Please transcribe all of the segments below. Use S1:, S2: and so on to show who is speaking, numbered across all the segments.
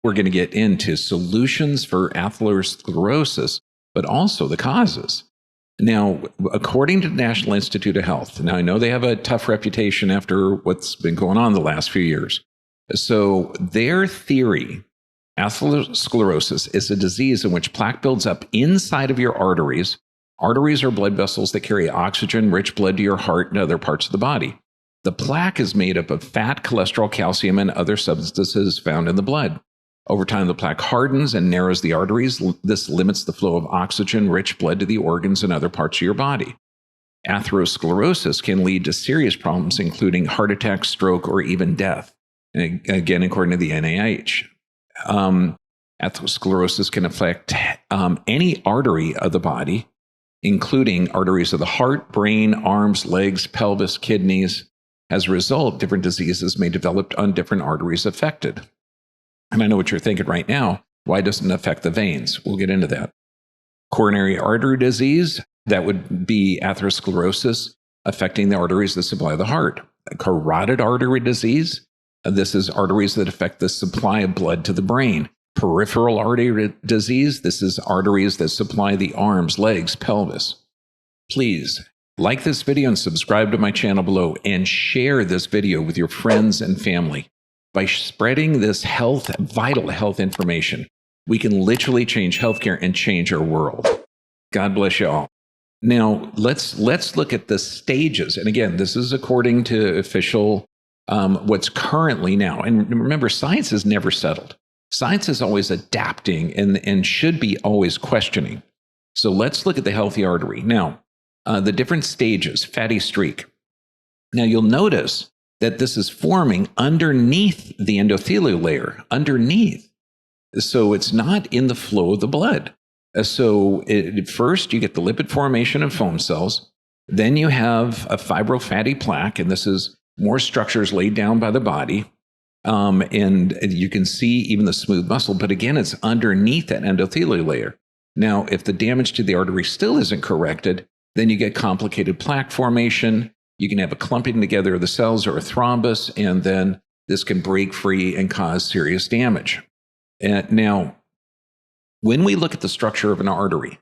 S1: we're going to get into solutions for atherosclerosis, but also the causes. Now, according to the National Institute of Health, now I know they have a tough reputation after what's been going on the last few years. So their theory, atherosclerosis, is a disease in which plaque builds up inside of your arteries. Arteries are blood vessels that carry oxygen-rich blood to your heart and other parts of the body. The plaque is made up of fat, cholesterol, calcium, and other substances found in the blood. Over time, the plaque hardens and narrows the arteries. This limits the flow of oxygen-rich blood to the organs and other parts of your body. Atherosclerosis can lead to serious problems, including heart attack, stroke, or even death. And again, according to the NIH. Atherosclerosis can affect any artery of the body, including arteries of the heart, brain, arms, legs, pelvis, kidneys. As a result, different diseases may develop on different arteries affected. And I know what you're thinking right now. Why doesn't it affect the veins? We'll get into that. Coronary artery disease, that would be atherosclerosis affecting the arteries that supply the heart. Carotid artery disease, this is arteries that affect the supply of blood to the brain. Peripheral artery disease, this is arteries that supply the arms, legs, pelvis. Please like this video and subscribe to my channel below and share this video with your friends and family. By spreading this vital health information, we can literally change healthcare and change our world. God bless you all. Now, let's look at the stages. And again, this is according to official, what's currently now. And remember, science is never settled. Science is always adapting and should be always questioning. So let's look at the healthy artery. Now, the different stages, fatty streak. Now, you'll notice that this is forming underneath the endothelial layer, underneath. So it's not in the flow of the blood. So first, you get the lipid formation of foam cells. Then you have a fibrofatty plaque, and this is more structures laid down by the body. And you can see even the smooth muscle, but again, it's underneath that endothelial layer. Now, if the damage to the artery still isn't corrected, then you get complicated plaque formation. You can have a clumping together of the cells or a thrombus, and then this can break free and cause serious damage. Now, when we look at the structure of an artery,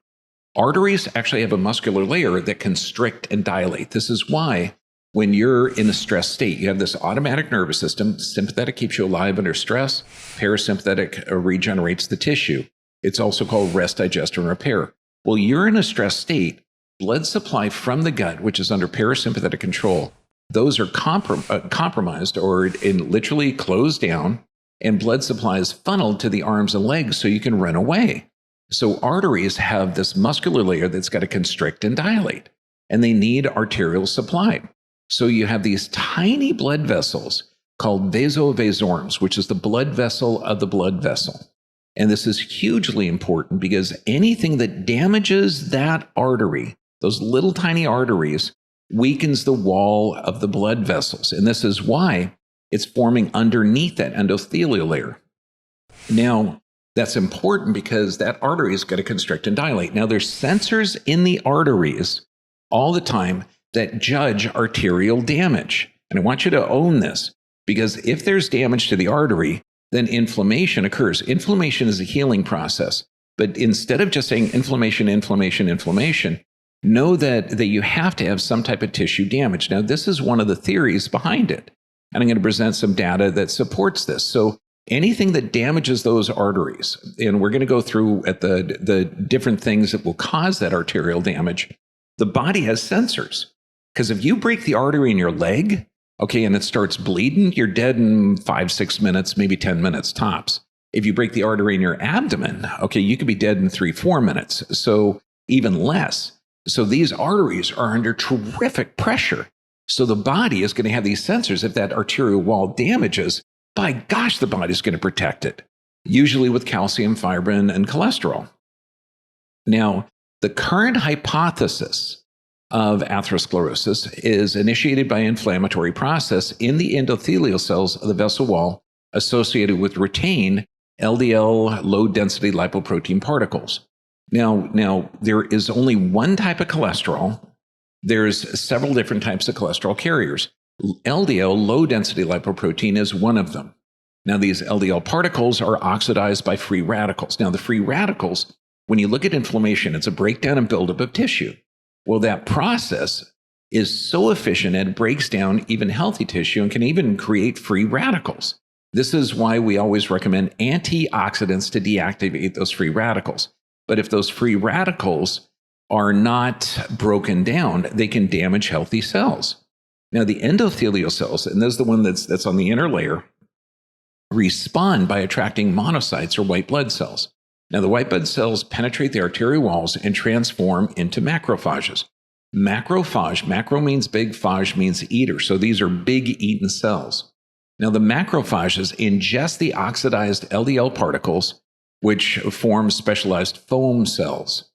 S1: arteries actually have a muscular layer that constrict and dilate. This is why when you're in a stress state, you have this automatic nervous system. Sympathetic keeps you alive under stress. Parasympathetic regenerates the tissue. It's also called rest, digest, and repair. Well, you're in a stress state. Blood supply from the gut, which is under parasympathetic control, those are compromised or literally closed down, and blood supply is funneled to the arms and legs so you can run away. So arteries have this muscular layer that's got to constrict and dilate, and they need arterial supply. So you have these tiny blood vessels called vasovasorums, which is the blood vessel of the blood vessel. And this is hugely important because anything that damages that artery, those little tiny arteries, weakens the wall of the blood vessels. And this is why it's forming underneath that endothelial layer. Now, that's important because that artery is going to constrict and dilate. Now, there's sensors in the arteries all the time that judge arterial damage. And I want you to own this, because if there's damage to the artery, then inflammation occurs. Inflammation is a healing process. But instead of just saying inflammation, inflammation, inflammation, know that you have to have some type of tissue damage. Now, this is one of the theories behind it. And I'm going to present some data that supports this. So anything that damages those arteries, and we're going to go through at the different things that will cause that arterial damage, the body has sensors. Because if you break the artery in your leg, okay, and it starts bleeding, you're dead in 5-6 minutes, maybe 10 minutes tops. If you break the artery in your abdomen, okay, you could be dead in 3-4 minutes, so even less. So these arteries are under terrific pressure. So the body is going to have these sensors. If that arterial wall damages, by gosh, the body's going to protect it, usually with calcium, fibrin, and cholesterol. Now, the current hypothesis of atherosclerosis is initiated by an inflammatory process in the endothelial cells of the vessel wall associated with retained LDL low-density lipoprotein particles. Now, there is only one type of cholesterol. There's several different types of cholesterol carriers. LDL, low-density lipoprotein, is one of them. Now, these LDL particles are oxidized by free radicals. Now, the free radicals, when you look at inflammation, it's a breakdown and buildup of tissue. Well, that process is so efficient and it breaks down even healthy tissue and can even create free radicals. This is why we always recommend antioxidants to deactivate those free radicals. But if those free radicals are not broken down, they can damage healthy cells. Now, the endothelial cells, and this is the one that's on the inner layer, respond by attracting monocytes or white blood cells. Now, the white blood cells penetrate the arterial walls and transform into macrophages. Macrophage, macro means big, phage means eater. So these are big eaten cells. Now, the macrophages ingest the oxidized LDL particles, which form specialized foam cells.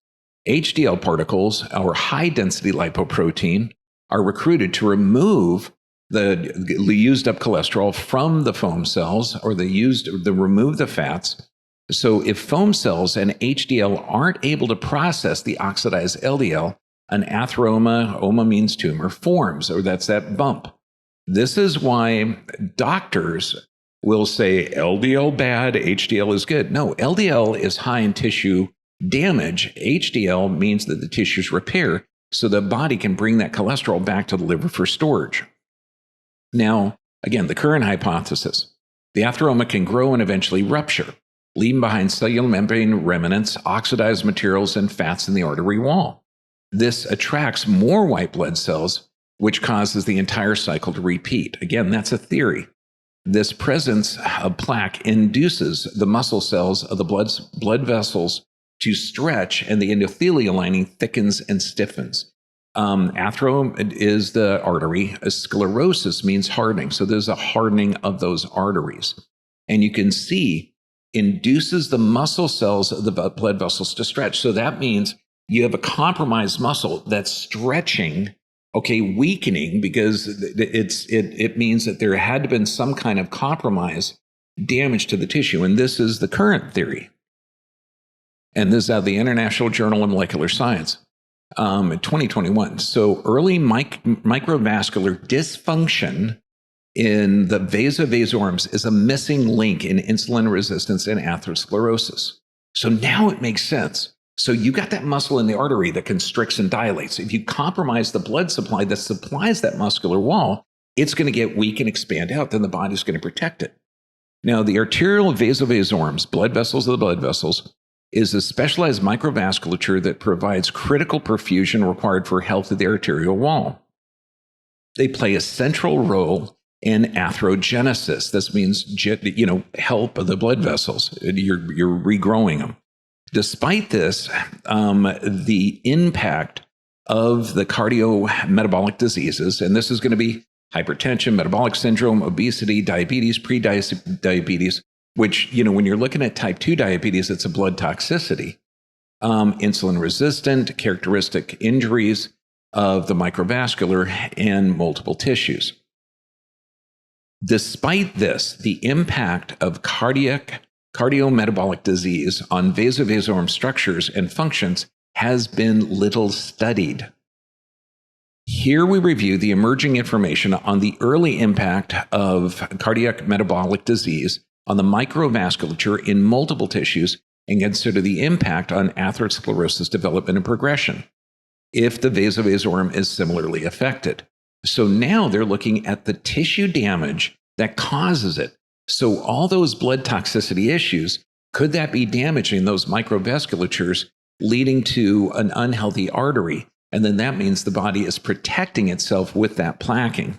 S1: HDL particles, or high-density lipoprotein, are recruited to remove the used up cholesterol from the foam cells, or remove the fats. So if foam cells and HDL aren't able to process the oxidized LDL, an atheroma, oma means tumor, forms, or that's that bump. This is why doctors will say LDL bad, HDL is good. No, LDL is high in tissue damage. HDL means that the tissues repair so the body can bring that cholesterol back to the liver for storage. Now, again, the current hypothesis, the atheroma can grow and eventually rupture, leaving behind cellular membrane remnants, oxidized materials, and fats in the artery wall. This attracts more white blood cells, which causes the entire cycle to repeat. Again, that's a theory. This presence of plaque induces the muscle cells of the blood vessels to stretch, and the endothelial lining thickens and stiffens. Athero is the artery. Sclerosis means hardening. So there's a hardening of those arteries. And you can see induces the muscle cells of the blood vessels to stretch. So that means you have a compromised muscle that's stretching, weakening, because it means that there had to have been some kind of compromise, damage to the tissue. And this is the current theory. And this is out of the International Journal of Molecular Science. In 2021. So early microvascular dysfunction in the vasovasorums is a missing link in insulin resistance and atherosclerosis. So now it makes sense. So you got that muscle in the artery that constricts and dilates. If you compromise the blood supply that supplies that muscular wall, it's going to get weak and expand out. Then the body's going to protect it. Now, the arterial vasovasorums, blood vessels of the blood vessels, is a specialized microvasculature that provides critical perfusion required for health of the arterial wall. They play a central role in atherogenesis. This means, help of the blood vessels. You're regrowing them. Despite this, the impact of the cardiometabolic diseases, and this is going to be hypertension, metabolic syndrome, obesity, diabetes, pre-diabetes, which, when you're looking at type 2 diabetes, it's a blood toxicity. Insulin resistant, characteristic injuries of the microvascular and multiple tissues. Despite this, the impact of cardiometabolic disease on vasovasorum structures and functions has been little studied. Here we review the emerging information on the early impact of cardiac metabolic disease on the microvasculature in multiple tissues and consider the impact on atherosclerosis development and progression if the vasovasorum is similarly affected. So now they're looking at the tissue damage that causes it. So all those blood toxicity issues, could that be damaging those microvasculatures, leading to an unhealthy artery? And then that means the body is protecting itself with that plaquing.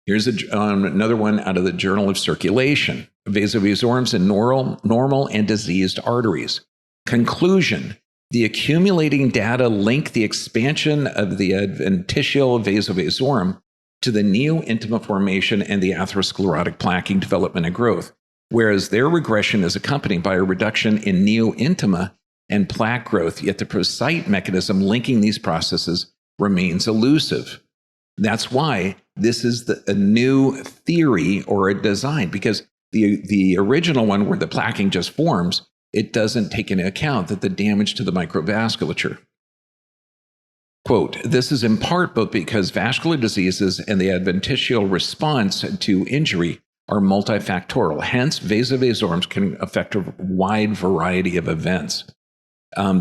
S1: Here's another one out of the Journal of Circulation, vasovasorums in normal and diseased arteries. Conclusion, the accumulating data link the expansion of the adventitial vasovasorum to the neointima formation and the atherosclerotic plaquing development and growth, whereas their regression is accompanied by a reduction in neointima and plaque growth, yet the precise mechanism linking these processes remains elusive. That's why this is a new theory or a design, because the original one where the plaquing just forms, it doesn't take into account that the damage to the microvasculature. Quote, this is in part both because vascular diseases and the adventitial response to injury are multifactorial. Hence, vasovasorbs can affect a wide variety of events.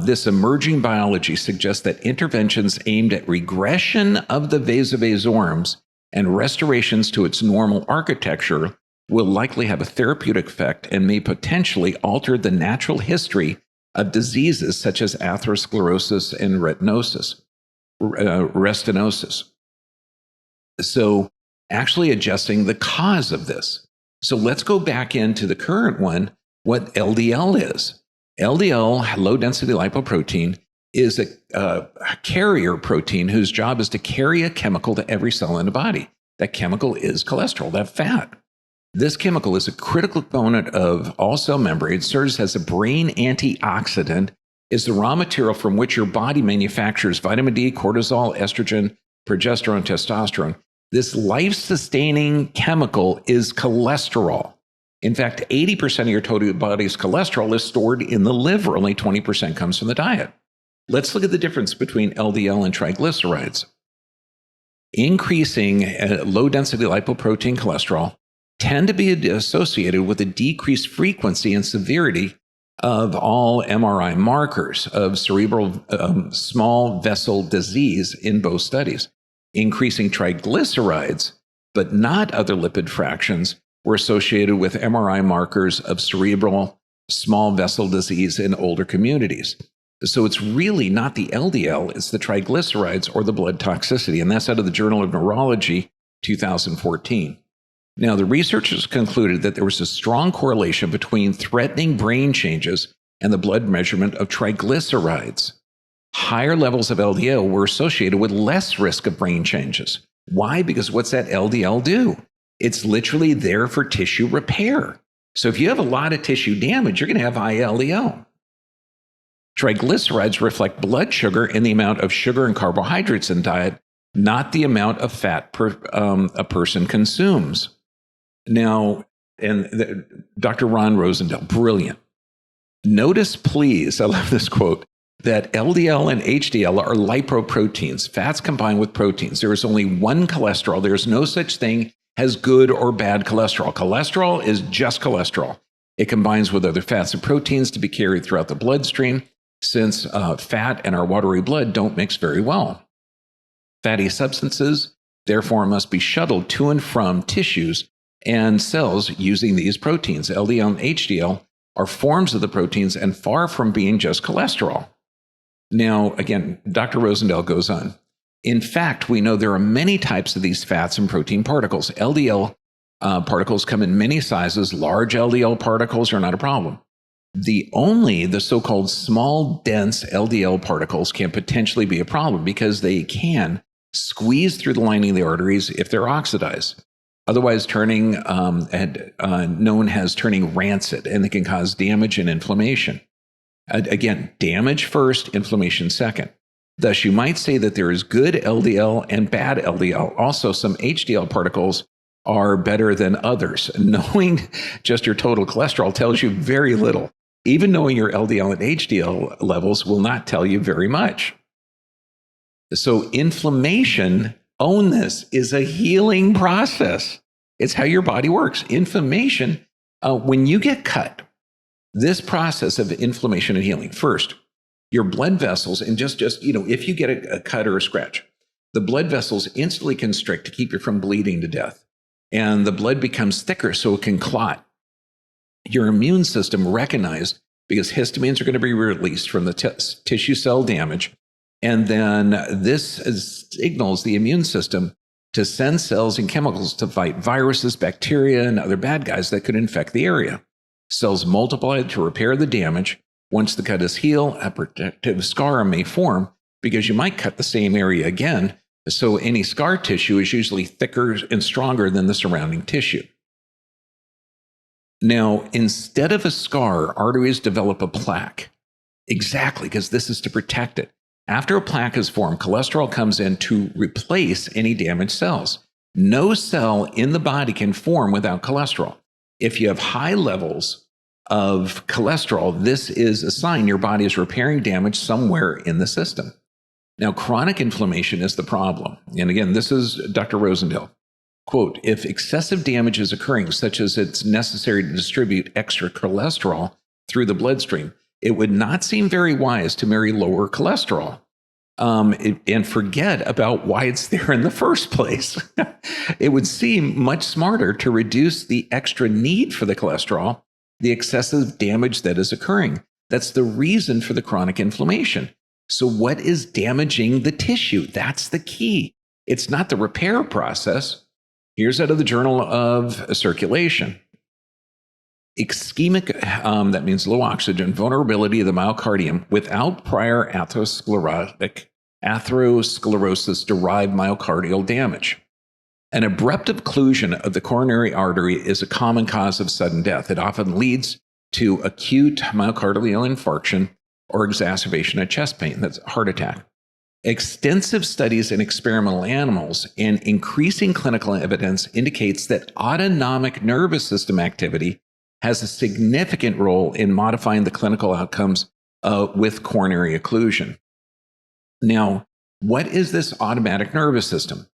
S1: This emerging biology suggests that interventions aimed at regression of the vasovasorbs and restorations to its normal architecture will likely have a therapeutic effect and may potentially alter the natural history of diseases such as atherosclerosis and restenosis. So actually adjusting the cause of this. So let's go back into the current one, what LDL is. LDL, low-density lipoprotein, is a carrier protein whose job is to carry a chemical to every cell in the body. That chemical is cholesterol, that fat. This chemical is a critical component of all cell membranes, serves as a brain antioxidant, is the raw material from which your body manufactures vitamin D, cortisol, estrogen, progesterone, testosterone. This life-sustaining chemical is cholesterol. In fact, 80% of your total body's cholesterol is stored in the liver. Only 20% comes from the diet. Let's look at the difference between LDL and triglycerides. Increasing low-density lipoprotein cholesterol tend to be associated with a decreased frequency and severity of all MRI markers of cerebral small vessel disease in both studies. Increasing triglycerides, but not other lipid fractions, were associated with MRI markers of cerebral small vessel disease in older communities. So it's really not the LDL, it's the triglycerides or the blood toxicity, and that's out of the Journal of Neurology, 2014. Now, the researchers concluded that there was a strong correlation between threatening brain changes and the blood measurement of triglycerides. Higher levels of LDL were associated with less risk of brain changes. Why? Because what's that LDL do? It's literally there for tissue repair. So if you have a lot of tissue damage, you're going to have high LDL. Triglycerides reflect blood sugar and the amount of sugar and carbohydrates in diet, not the amount of fat a person consumes. Now, Dr. Ron Rosendahl, brilliant. Notice, please, I love this quote, that LDL and HDL are lipoproteins, fats combined with proteins. There is only one cholesterol. There is no such thing as good or bad cholesterol. Cholesterol is just cholesterol. It combines with other fats and proteins to be carried throughout the bloodstream, since fat and our watery blood don't mix very well. Fatty substances, therefore, must be shuttled to and from tissues and cells using these proteins. LDL and HDL are forms of the proteins and far from being just cholesterol. Now, again, Dr. Rosendahl goes on. In fact, we know there are many types of these fats and protein particles. LDL particles come in many sizes. Large LDL particles are not a problem. The so-called small, dense LDL particles can potentially be a problem because they can squeeze through the lining of the arteries if they're oxidized. Otherwise turning, known as turning rancid, and they can cause damage and inflammation. Again, damage first, inflammation second. Thus, you might say that there is good LDL and bad LDL. Also, some HDL particles are better than others. Knowing just your total cholesterol tells you very little. Even knowing your LDL and HDL levels will not tell you very much. So inflammation, own this, is a healing process. It's how your body works. Inflammation, when you get cut, this process of inflammation and healing, first, your blood vessels, and just if you get a cut or a scratch, the blood vessels instantly constrict to keep you from bleeding to death. And the blood becomes thicker so it can clot. Your immune system recognized, because histamines are going to be released from the tissue cell damage. And then this signals the immune system to send cells and chemicals to fight viruses, bacteria, and other bad guys that could infect the area. Cells multiply to repair the damage. Once the cut is healed, a protective scar may form because you might cut the same area again. So any scar tissue is usually thicker and stronger than the surrounding tissue. Now, instead of a scar, arteries develop a plaque. Exactly, because this is to protect it. After a plaque is formed, cholesterol comes in to replace any damaged cells. No cell in the body can form without cholesterol. If you have high levels of cholesterol, this is a sign your body is repairing damage somewhere in the system. Now, chronic inflammation is the problem. And again, this is Dr. Rosendahl. quote, if excessive damage is occurring, such as it's necessary to distribute extra cholesterol through the bloodstream, it would not seem very wise to marry lower cholesterol and forget about why it's there in the first place. It would seem much smarter to reduce the extra need for the cholesterol, the excessive damage that is occurring. That's the reason for the chronic inflammation. So what is damaging the tissue? That's the key. It's not the repair process. Here's out of the Journal of Circulation. Ischemic, that means low oxygen, vulnerability of the myocardium without prior atherosclerosis-derived myocardial damage. An abrupt occlusion of the coronary artery is a common cause of sudden death. It often leads to acute myocardial infarction or exacerbation of chest pain. That's a heart attack. Extensive studies in experimental animals and increasing clinical evidence indicates that autonomic nervous system activity has a significant role in modifying the clinical outcomes with coronary occlusion. Now, what is this automatic nervous system?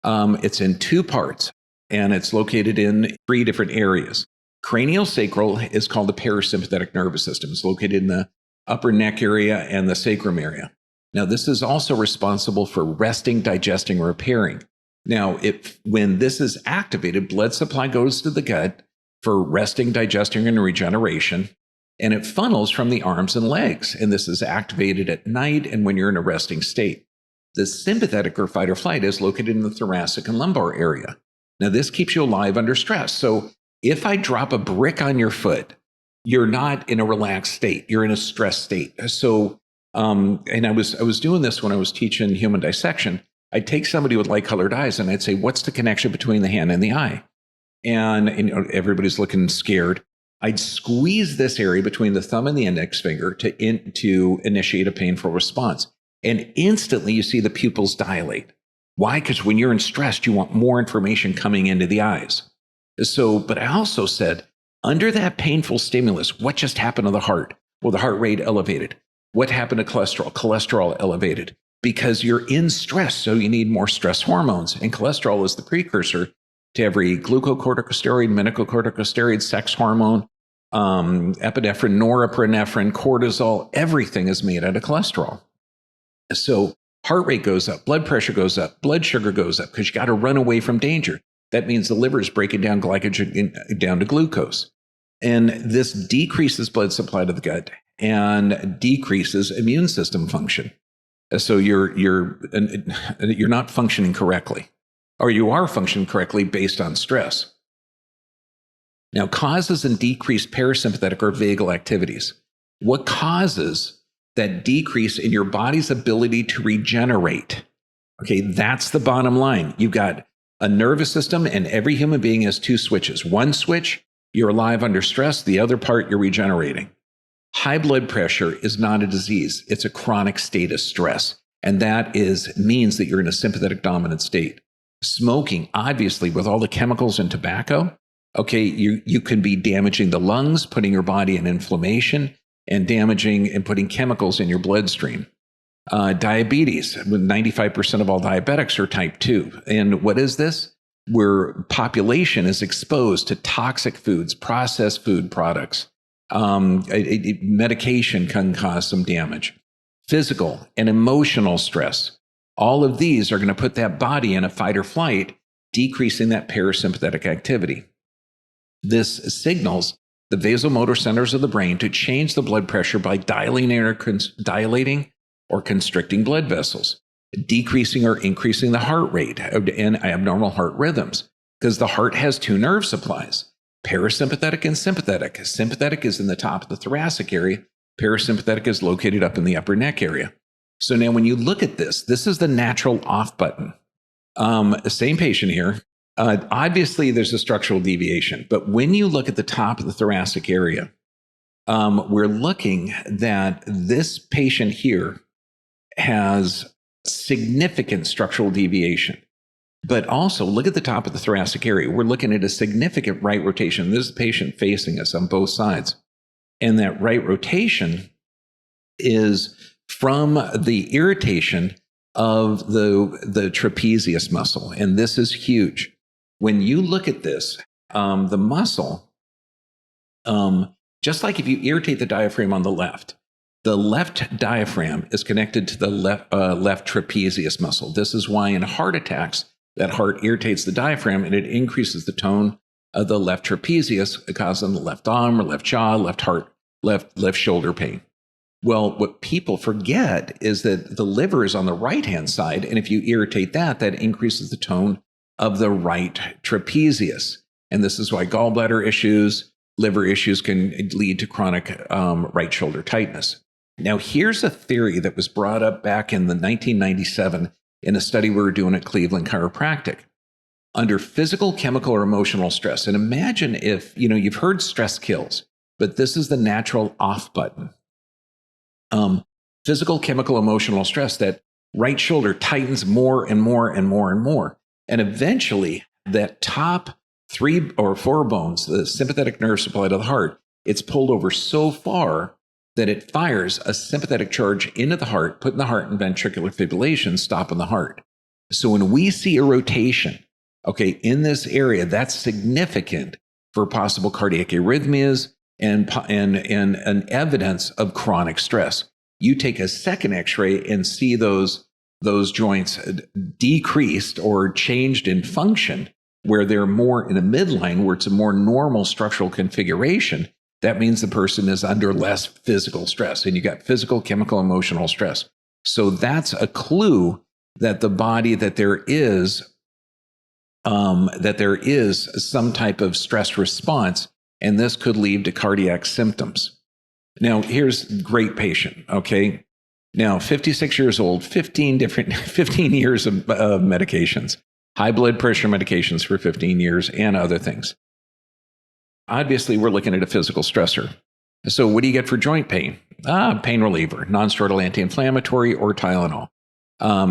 S1: It's in two parts, and it's located in 3 different areas. Craniosacral is called the parasympathetic nervous system. It's located in the upper neck area and the sacrum area. Now, this is also responsible for resting, digesting, or repairing. Now, when this is activated, blood supply goes to the gut for resting, digesting, and regeneration, and it funnels from the arms and legs. And this is activated at night and when you're in a resting state. The sympathetic or fight or flight is located in the thoracic and lumbar area. Now, this keeps you alive under stress. So if I drop a brick on your foot, you're not in a relaxed state. You're in a stress state. So, and I was doing this when I was teaching human dissection. I'd take somebody with light-colored eyes and I'd say, what's the connection between the hand and the eye? And everybody's looking scared. I'd squeeze this area between the thumb and the index finger to initiate a painful response. And instantly you see the pupils dilate. Why? Because when you're in stress, you want more information coming into the eyes. So, but I also said, under that painful stimulus, what just happened to the heart? Well, the heart rate elevated. What happened to cholesterol? Cholesterol elevated because you're in stress. So you need more stress hormones. And cholesterol is the precursor to every glucocorticosteroid, mineralocorticosteroid, sex hormone, epinephrine, norepinephrine, cortisol. Everything is made out of cholesterol. So heart rate goes up, blood pressure goes up, blood sugar goes up because you got to run away from danger. That means the liver is breaking down glycogen down to glucose. And this decreases blood supply to the gut and decreases immune system function. So you're not functioning correctly, or you are functioning correctly based on stress. Now, causes and decreased parasympathetic or vagal activities. What causes that decrease in your body's ability to regenerate? Okay, that's the bottom line. You've got a nervous system, and every human being has 2 switches. One switch, you're alive under stress. The other part, you're regenerating. High blood pressure is not a disease. It's a chronic state of stress. And that means that you're in a sympathetic dominant state. Smoking, obviously, with all the chemicals in tobacco, okay, you can be damaging the lungs, putting your body in inflammation, and damaging and putting chemicals in your bloodstream. Diabetes, 95% of all diabetics are type 2. And what is this? Where population is exposed to toxic foods, processed food products. Medication can cause some damage. Physical and emotional stress. All of these are going to put that body in a fight or flight, decreasing that parasympathetic activity. This signals the vasomotor centers of the brain to change the blood pressure by dilating or constricting blood vessels, decreasing or increasing the heart rate and abnormal heart rhythms, because the heart has 2 nerve supplies, parasympathetic and sympathetic. Sympathetic is in the top of the thoracic area. Parasympathetic is located up in the upper neck area. So now when you look at this is the natural off button. Same patient here. Obviously, there's a structural deviation, but when you look at the top of the thoracic area, we're looking that this patient here has significant structural deviation. But also, look at the top of the thoracic area. We're looking at a significant right rotation. This is a patient facing us on both sides. And that right rotation is from the irritation of the trapezius muscle. And this is huge. when you look at this, the muscle, just like if you irritate the diaphragm on the left diaphragm is connected to the left trapezius muscle. This is why in heart attacks, that heart irritates the diaphragm and it increases the tone of the left trapezius, causing the left arm or left jaw, left heart, left shoulder pain. Well, what people forget is that the liver is on the right-hand side, and if you irritate that, that increases the tone of the right trapezius. And this is why gallbladder issues, liver issues can lead to chronic right shoulder tightness. Now, here's a theory that was brought up back in the 1997 in a study we were doing at Cleveland Chiropractic. Under physical, chemical, or emotional stress, and imagine if, you've heard stress kills, but this is the natural off button. Physical, chemical, emotional stress, that right shoulder tightens more and more and more and more. And eventually, that top 3 or 4 bones, the sympathetic nerve supply to the heart, it's pulled over so far that it fires a sympathetic charge into the heart, putting the heart in ventricular fibrillation, stopping the heart. So when we see a rotation, in this area, that's significant for possible cardiac arrhythmias and evidence of chronic stress. You take a second X-ray and see those joints decreased or changed in function, where they're more in a midline, where it's a more normal structural configuration. That means the person is under less physical stress, and you got physical, chemical, emotional stress. So that's a clue that the body, that there is some type of stress response, and this could lead to cardiac symptoms. Now, here's a great patient, okay? Now, 56 years old, 15 years of medications, high blood pressure medications for 15 years, and other things. Obviously, we're looking at a physical stressor. So what do you get for joint pain? Pain reliever, nonsteroidal anti-inflammatory, or Tylenol.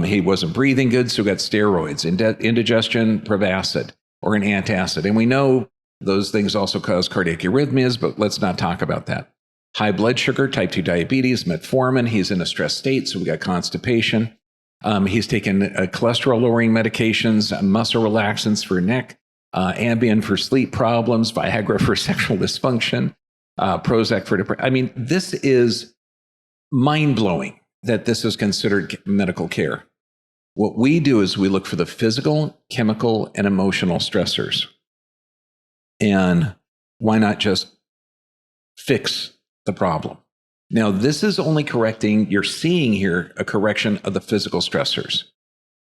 S1: He wasn't breathing good, so got steroids, indigestion, Prevacid, or an antacid. And we know those things also cause cardiac arrhythmias, but let's not talk about that. High blood sugar, type 2 diabetes, metformin. He's in a stress state, so we got constipation. He's taken cholesterol-lowering medications, muscle relaxants for neck, Ambien for sleep problems, Viagra for sexual dysfunction, Prozac for depression. I mean, this is mind-blowing that this is considered medical care. What we do is we look for the physical, chemical, and emotional stressors. And why not just fix the problem? Now, this is only correcting, you're seeing here a correction of the physical stressors.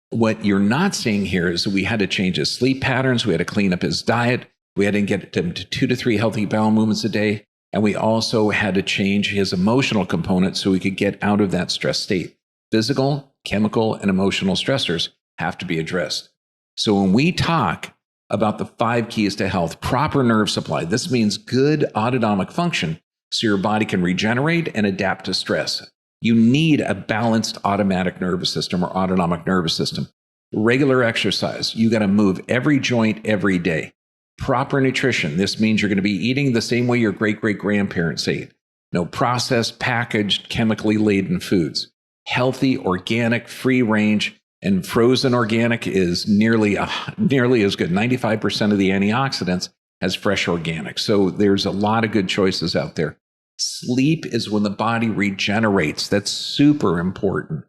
S1: What you're not seeing here is we had to change his sleep patterns. We had to clean up his diet. We had to get him to 2 to 3 healthy bowel movements a day. And we also had to change his emotional component so we could get out of that stress state. Physical, chemical, and emotional stressors have to be addressed. So when we talk about the 5 keys to health, proper nerve supply, this means good autonomic function so your body can regenerate and adapt to stress. You need a balanced automatic nervous system or autonomic nervous system. Regular exercise. You got to move every joint every day. Proper nutrition. This means you're going to be eating the same way your great-great-grandparents ate. No processed, packaged, chemically laden foods. Healthy, organic, free range, and frozen organic is nearly as good. 95% of the antioxidants has fresh organic. So there's a lot of good choices out there. Sleep is when the body regenerates. That's super important.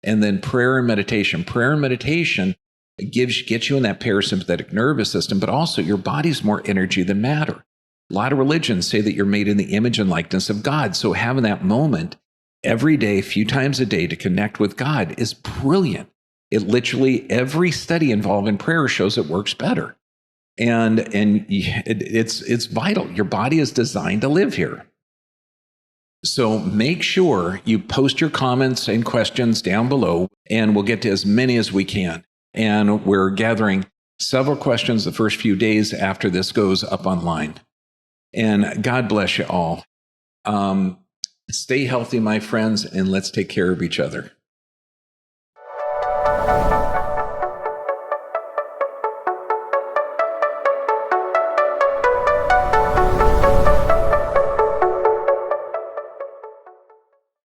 S1: And then prayer and meditation. Prayer and meditation gets you in that parasympathetic nervous system, but also your body's more energy than matter. A lot of religions say that you're made in the image and likeness of God. So having that moment every day, a few times a day to connect with God is brilliant. It literally, every study involving prayer shows it works better. And it's vital. Your body is designed to live here. So make sure you post your comments and questions down below, and we'll get to as many as we can. And we're gathering several questions the first few days after this goes up online. And God bless you all. Stay healthy, my friends, and let's take care of each other.